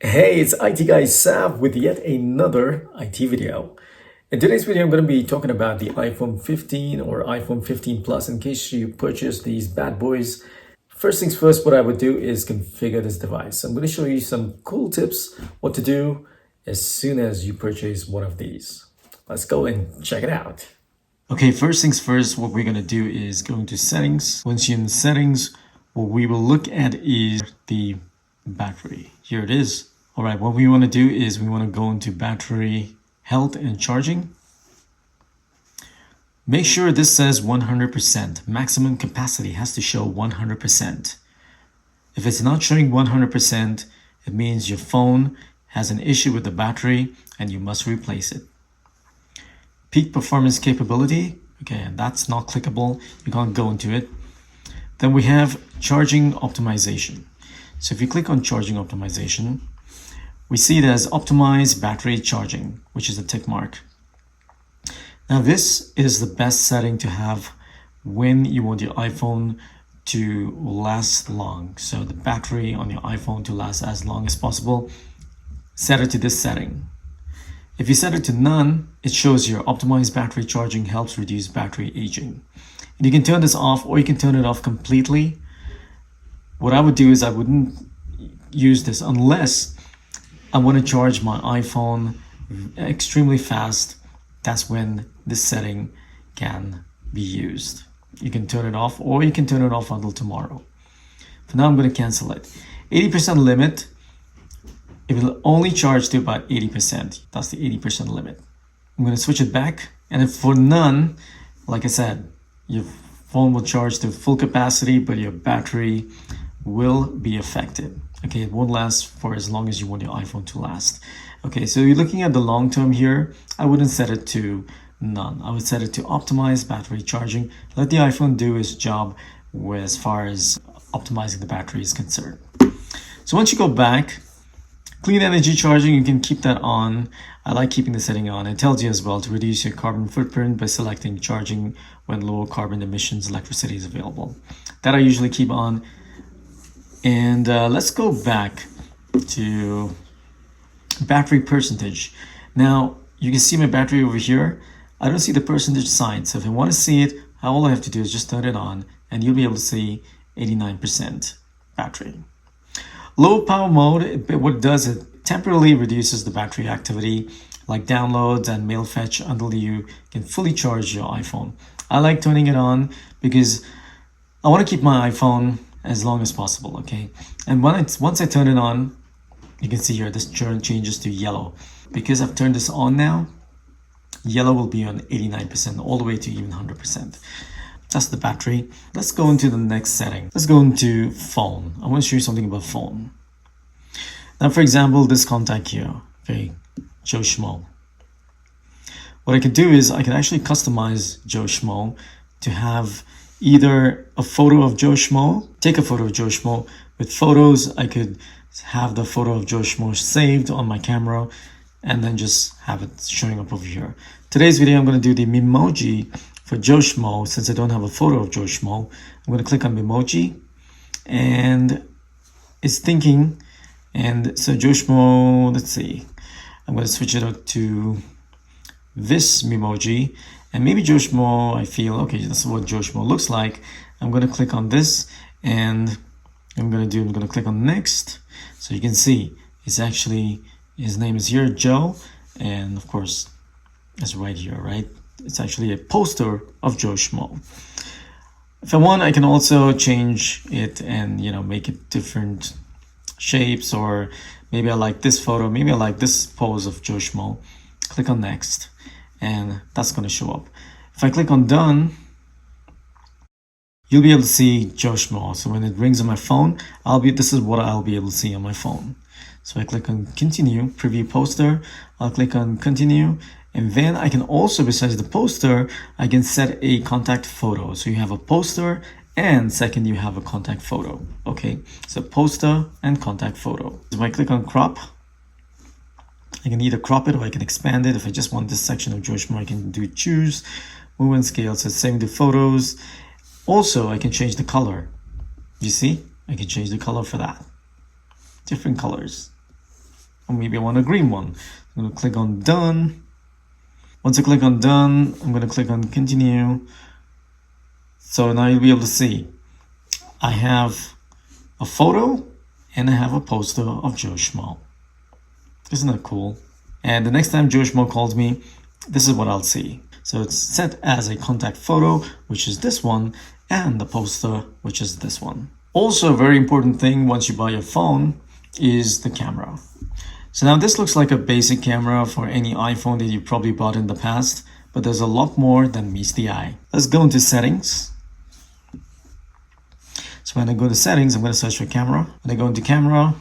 Hey, it's IT guy Sav with yet another IT video. In today's video, I'm going to be talking about the iPhone 15 or iPhone 15 Plus in case you purchase these bad boys. First things first, what I would do is configure this device. I'm going to show you some cool tips what to do as soon as you purchase one of these. Let's go and check it out. Okay, first things first, what we're going to do is go into settings. Once you're in settings, what we will look at is the battery. Here it is. All right, what we want to do is we want to go into battery health and charging. Make sure this says 100%. Maximum capacity has to show 100%. If it's not showing 100%, it means your phone has an issue with the battery and you must replace it. Peak performance capability, okay, and that's not clickable. You can't go into it. Then we have charging optimization. So if you click on charging optimization, we see it as optimize battery charging, which is a tick mark. Now this is the best setting to have when you want your iPhone to last long. So the battery on your iPhone to last as long as possible, set it to this setting. If you set it to none, it shows your optimized battery charging helps reduce battery aging. And you can turn this off or you can turn it off completely. What I would do is I wouldn't use this unless I want to charge my iPhone extremely fast. That's when this setting can be used. You can turn it off or you can turn it off until tomorrow. For now, I'm going to cancel it. 80% limit. It will only charge to about 80%. That's the 80% limit. I'm going to switch it back. And if for none, like I said, your phone will charge to full capacity, but your battery will be affected. Okay, it won't last for as long as you want your iPhone to last. Okay, so you're looking at the long term here. I wouldn't set it to none. I would set it to optimize battery charging. Let the iPhone do its job as far as optimizing the battery is concerned. So once you go back, clean energy charging, you can keep that on. I like keeping the setting on. It tells you as well to reduce your carbon footprint by selecting charging when low carbon emissions electricity is available. That I usually keep on. And let's go back to battery percentage. Now, you can see my battery over here. I don't see the percentage sign. So if I want to see it, all I have to do is just turn it on and you'll be able to see 89% battery. Low power mode, what it does, it temporarily reduces the battery activity like downloads and mail fetch until you can fully charge your iPhone. I like turning it on because I want to keep my iPhone as long as possible, okay? And once I turn it on, you can see here this changes to yellow. Because I've turned this on now, yellow will be on 89% all the way to even 100%. That's the battery. Let's go into the next setting. Let's go into phone. I want to show you something about phone. Now, for example, this contact here, okay, Joe Schmo. What I can do is I can actually customize Joe Schmo to have either a photo of Joe Schmo, take a photo of Joe Schmo. With photos, I could have the photo of Joe Schmo saved on my camera and then just have it showing up over here. Today's video, I'm going to do the Memoji for Joe Schmo. Since I don't have a photo of Joe Schmo, I'm going to click on Memoji and it's thinking. And so Joe Schmo, let's see, I'm going to switch it up to this Memoji. And maybe Joe Schmo, I feel, okay, this is what Joe Schmo looks like. I'm going to click on this and I'm going to click on next. So you can see it's actually, his name is here, Joe. And of course, it's right here, right? It's actually a poster of Joe Schmo. If I want, I can also change it and, make it different shapes, or maybe I like this photo. Maybe I like this pose of Joe Schmo. Click on next. And that's going to show up. If I click on done, you'll be able to see Joe Schmo. So when it rings on my phone, this is what I'll be able to see on my phone. So I click on continue, preview poster. I'll click on continue. And then I can also, besides the poster, I can set a contact photo. So you have a poster and second, you have a contact photo. Okay, so poster and contact photo. So if I click on crop, I can either crop it or I can expand it. If I just want this section of Joe Schmo, I can do choose, move and scale. So same to photos. Also, I can change the color. You see, I can change the color for that. Different colors. or maybe I want a green one. I'm going to click on done. Once I click on done, I'm going to click on continue. So now you'll be able to see I have a photo and I have a poster of Joe Schmo. Isn't that cool? And the next time Joe Schmo calls me, this is what I'll see. So it's set as a contact photo, which is this one, and the poster, which is this one. Also, a very important thing once you buy your phone is the camera. So now this looks like a basic camera for any iPhone that you probably bought in the past, but there's a lot more than meets the eye. Let's go into settings. So when I go to settings, I'm going to search for camera. When I go into camera,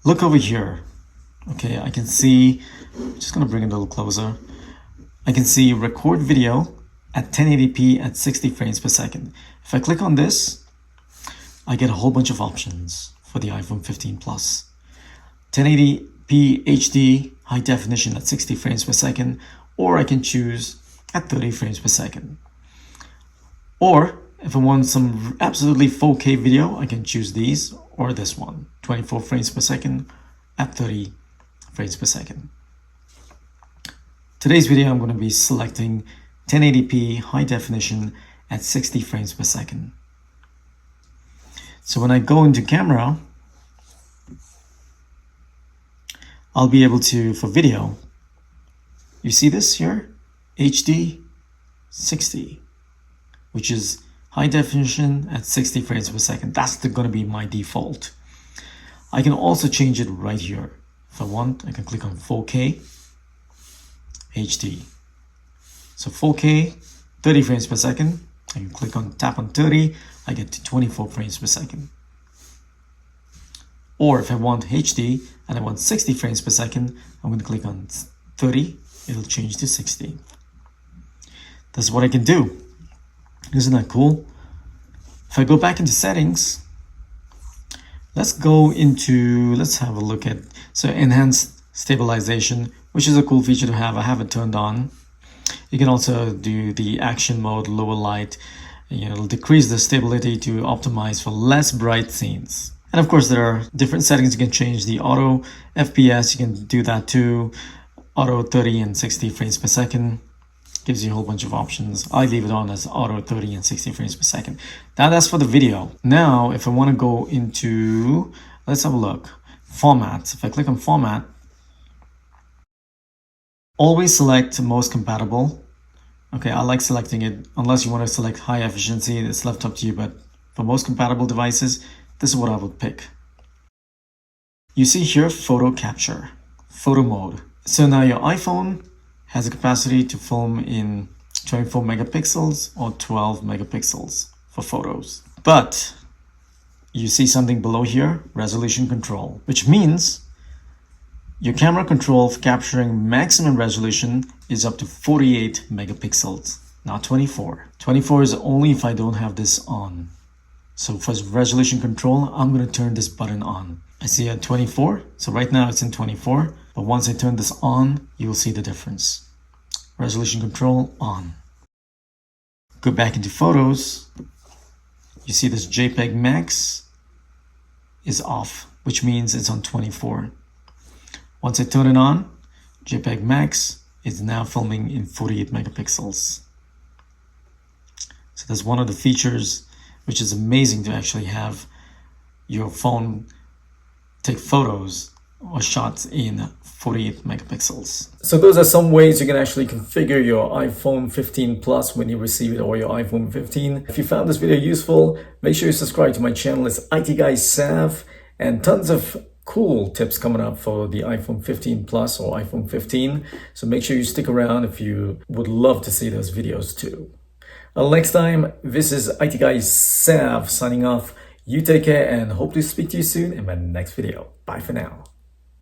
look over here. Okay, I can see, I'm just going to bring it a little closer. I can see record video at 1080p at 60 frames per second. If I click on this, I get a whole bunch of options for the iPhone 15 Plus. 1080p HD high definition at 60 frames per second, or I can choose at 30 frames per second. Or if I want some absolutely 4K video, I can choose these or this one, 24 frames per second at 30 frames per second. Today's video, I'm going to be selecting 1080p high definition at 60 frames per second. So when I go into camera, I'll be able to, for video, you see this here? HD 60, which is high definition at 60 frames per second. That's going to be my default. I can also change it right here. If I want, I can click on 4K HD. So 4K, 30 frames per second. I can click on, tap on 30, I get to 24 frames per second. Or if I want HD and I want 60 frames per second, I'm going to click on 30, it'll change to 60. That's what I can do. Isn't that cool? If I go back into settings, let's have a look at, so enhanced stabilization, which is a cool feature to have. I have it turned on. You can also do the action mode, lower light. It'll decrease the stability to optimize for less bright scenes. And of course, there are different settings. You can change the auto FPS. You can do that too. Auto 30 and 60 frames per second. Gives you a whole bunch of options. I leave it on as auto 30 and 60 frames per second. Now that's for the video. Now, if I want to go into, let's have a look. Format. If I click on format, always select most compatible. Okay, I like selecting it. Unless you want to select high efficiency, it's left up to you. But for most compatible devices, this is what I would pick. You see here, photo capture, photo mode. So now your iPhone has a capacity to film in 24 megapixels or 12 megapixels for photos. But you see something below here, resolution control, which means your camera control for capturing maximum resolution is up to 48 megapixels, not 24. 24 is only if I don't have this on. So for resolution control, I'm going to turn this button on. I see at 24, so right now it's in 24, but once I turn this on, you will see the difference. Resolution control on. Go back into photos. You see this JPEG max is off, which means it's on 24. Once I turn it on, JPEG max is now filming in 48 megapixels. So that's one of the features which is amazing to actually have your phone take photos or shots in 48 megapixels. So those are some ways you can actually configure your iPhone 15 Plus when you receive it, or your iPhone 15. If you found this video useful, make sure you subscribe to my channel. It's IT Guy Sav, and tons of cool tips coming up for the iPhone 15 Plus or iPhone 15. So make sure you stick around if you would love to see those videos too. Until next time, this is IT Guy Sav signing off. You take care and hope to speak to you soon in my next video. Bye for now.